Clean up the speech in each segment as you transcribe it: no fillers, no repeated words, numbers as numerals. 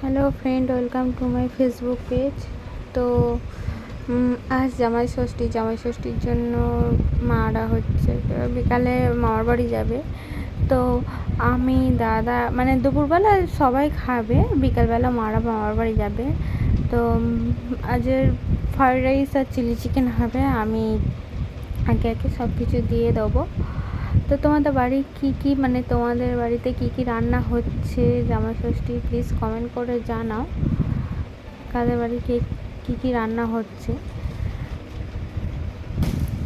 Hello friend, welcome to my Facebook page. তো আজ জামাই ষষ্ঠীর জন্য মারা হচ্ছে, বিকালে মামার বাড়ি যাবে। তো আমি দাদা মানে দুপুরবেলা সবাই খাবে, বিকালবেলা মামার বাড়ি যাবে। তো আজের ফ্রাইড রাইস আর চিলি চিকেন হবে। আমি একে একে সব কিছু দিয়ে দেবো। তো তোমাদের বাড়ি তোমাদের বাড়িতে কি রান্না হচ্ছে জামাই ষষ্ঠী, প্লিজ কমেন্ট করে জানাও কাদের বাড়ি কি রান্না হচ্ছে।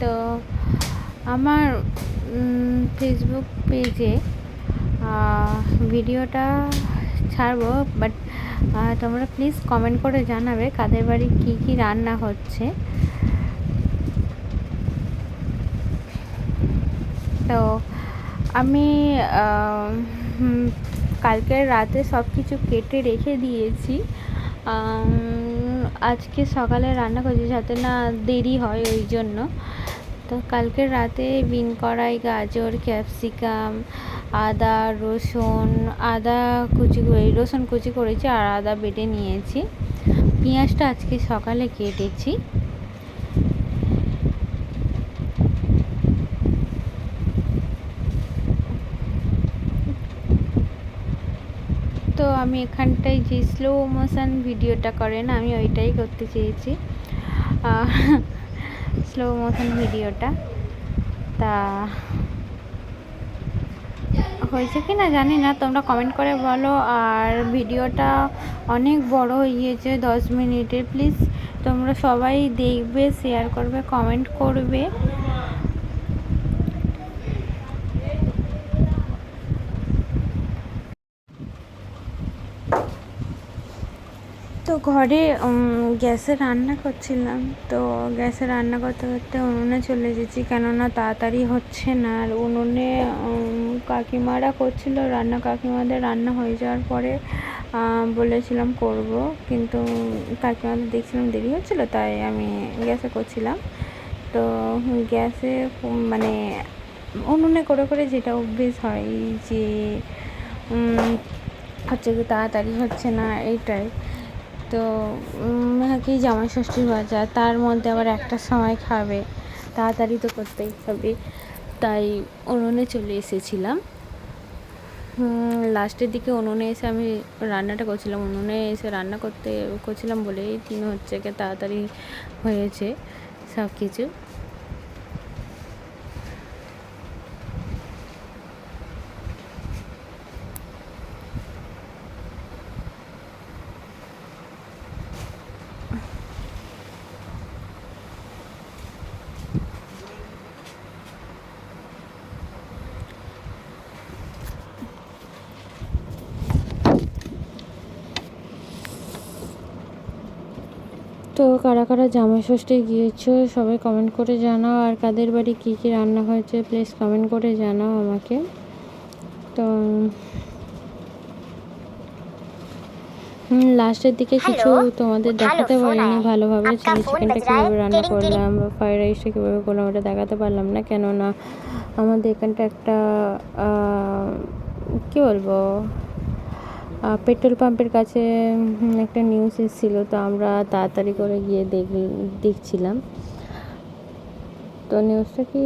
তো আমার ফেসবুক পেজে ভিডিওটা ছাড়বো, বাট তোমরা প্লিজ কমেন্ট করে জানাবে কাদের বাড়ি কি রান্না হচ্ছে। তো আমি কালকের রাতে সব কিছু কেটে রেখে দিয়েছি, আজকে সকালে রান্না করছি যাতে না দেরি হয়, ওই জন্য। তো কালকের রাতে বিন কড়াই, গাজর, ক্যাপসিকাম, রসুন কুচি করেছি আর আদা বেটে নিয়েছি। পেঁয়াজটা আজকে সকালে কেটেছি। তো আমি এখানটায় যে স্লো মোশন ভিডিওটা করে না, আমি ওইটাই করতে চেয়েছি, স্লো মোশন ভিডিওটা। তা হয়েছে কি না জানি না, তোমরা কমেন্ট করে বলো। আর ভিডিওটা অনেক বড় হয়ে গিয়েছে, 10 মিনিটের। প্লিজ তোমরা সবাই দেখবে, শেয়ার করবে, কমেন্ট করবে। তো ঘরে গ্যাসে রান্না করছিলাম, তো গ্যাসে রান্না করতে করতে উনুনে চলে এসেছি, কেননা তাড়াতাড়ি হচ্ছে না। আর উনুনে কাকিমারা করছিল রান্না, কাকিমাদের রান্না হয়ে যাওয়ার পরে বলেছিলাম করব, কিন্তু কাকিমাদের দেখছিলাম দেরি হচ্ছিলো, তাই আমি গ্যাসে করছিলাম। তো গ্যাসে মানে উনুনে করে করে যেটা অভ্যেস হয়, যে হচ্ছে কি তাড়াতাড়ি হচ্ছে না, এইটাই। তো কি জামাই ষষ্ঠীর বাজার, তার মধ্যে আবার একটা সময় খাবে, তাড়াতাড়ি তো করতেই হবে, তাই উনুনে চলে এসেছিলাম। লাস্টের দিকে উনুনে এসে আমি রান্নাটা করছিলাম, উনুনে এসে রান্না করছিলাম বলেই হচ্ছে কি তাড়াতাড়ি হয়েছে সব কিছু। তো কারা কারা জামাই ষষ্ঠী গিয়েছো সবাই কমেন্ট করে জানাও, আর কাদের বাড়ি কি রান্না হয়েছে প্লিজ কমেন্ট করে জানাও আমাকে। তো লাস্টের দিকে কিছু তোমাদের দেখাতে পারিনি ভালোভাবে, চিলি চিকেনটা কীভাবে রান্না করলাম বা ফ্রাইড রাইসটা কীভাবে করলাম ওটা দেখাতে পারলাম না, কেননা আমাদের এখানটা একটা কী বলবো, পেট্রোল পাম্পের কাছে একটা নিউজ এসেছিলো, তো আমরা তাড়াতাড়ি করে গিয়ে দেখছিলাম। তো নিউজটা কি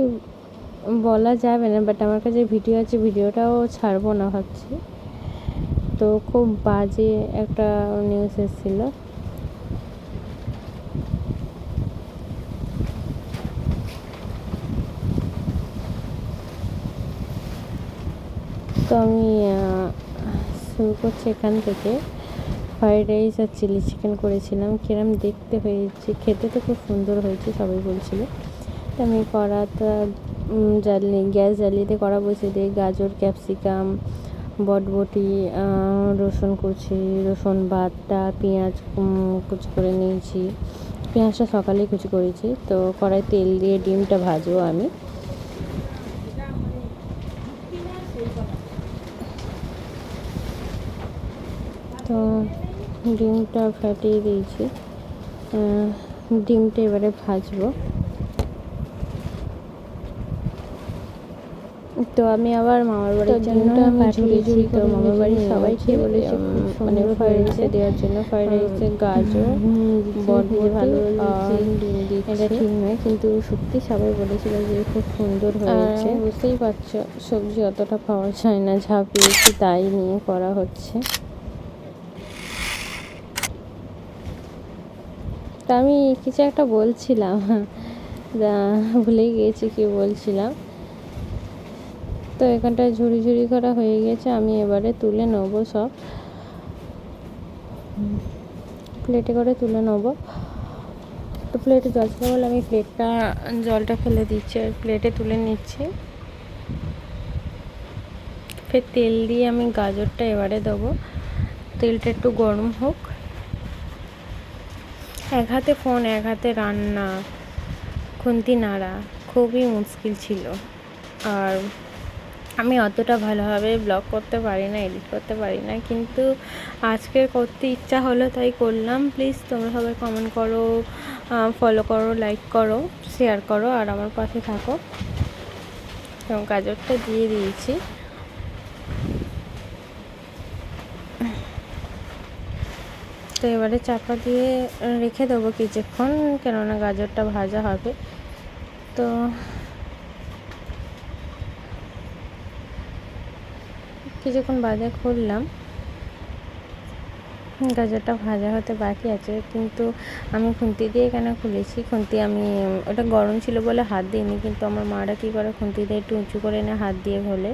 বলা যাবে না, বাট আমার কাছে ভিডিও আছে, ভিডিওটাও ছাড়বো না ভাবছি। তো খুব বাজে একটা নিউজ এসেছিলো। তো আমি শুরু করছি এখান থেকে। ফ্রাইড রাইস আর চিলি চিকেন করেছিলাম, কিরম দেখতে হয়েছে, খেতে তো খুব সুন্দর হয়েছে সবাই বলছিল। তো আমি কড়াটা গ্যাস জ্বালিয়ে কড়া বসিয়ে দিই, গাজর, ক্যাপসিকাম, বটবটি, রসুন কুচি, রসুন বাটা, পেঁয়াজ কুচি করে নিয়েছি। পেঁয়াজটা সকালেই কুচি করেছি। তো কড়াই তেল দিয়ে ডিমটা ভাজবো আমি। তো ডিমটা ফাটিয়ে দিয়েছি, ডিমটা এবারে ভাজবো। তো আমি আবার মামার বাড়ির জন্য পাঠিয়েছি। তো মামার বাড়ির সবাইকে বলেছি মানে ফ্রাইড রাইসে দেওয়ার জন্য। ফ্রাইড রাইসে গাজর, বরবটি আর এটা ঠিক নয়, কিন্তু সত্যি সবাই বলেছিল যে খুব সুন্দর হয়েছে। বুঝতেই পারছো সবজি অতটা পাওয়া যায় না, যা পেয়েছি তাই নিয়ে করা হচ্ছে। তা আমি কিছু একটা বলছিলাম, ভুলেই গিয়েছি কি বলছিলাম। তো এখানটা ঝুড়ি ঝুড়ি করা হয়ে গেছে, আমি এবারে তুলে নেবো সব, প্লেটে করে তুলে নেবো। তো প্লেটে জল ছিল বলে আমি জলটা ফেলে দিচ্ছি আর প্লেটে তুলে নিচ্ছি। ফের তেল দিয়ে আমি গাজরটা এবারে দেবো। তেলটা একটু গরম হোক। এক হাতে ফোন, এক হাতে রান্না, খুন্তি নাড়া খুবই মুশকিল ছিল। আর আমি অতটা ভালোভাবে ব্লগ করতে পারি না, এডিট করতে পারি না, কিন্তু আজকে করতে ইচ্ছা হলো তাই করলাম। প্লিজ তোমরা সবাই কমেন্ট করো, ফলো করো, লাইক করো, শেয়ার করো আর আমার পাশে থাকো। এবং গাজরটা দিয়ে দিয়েছি। তো এবারে চাপা দিয়ে রেখে দেবো কিছুক্ষণ, কেননা গাজরটা ভাজা হবে। তো কিছুক্ষণ বাদে খুললাম, গাজরটা ভাজা হতে বাকি আছে, কিন্তু আমি খুন্তি দিয়ে কেন খুলেছি, খুন্তি আমি ওটা গরম ছিল বলে হাত দিইনি, কিন্তু আমার মারা কী করে খুন্তি দিয়ে একটু উঁচু করে এনে হাত দিয়ে খোলে।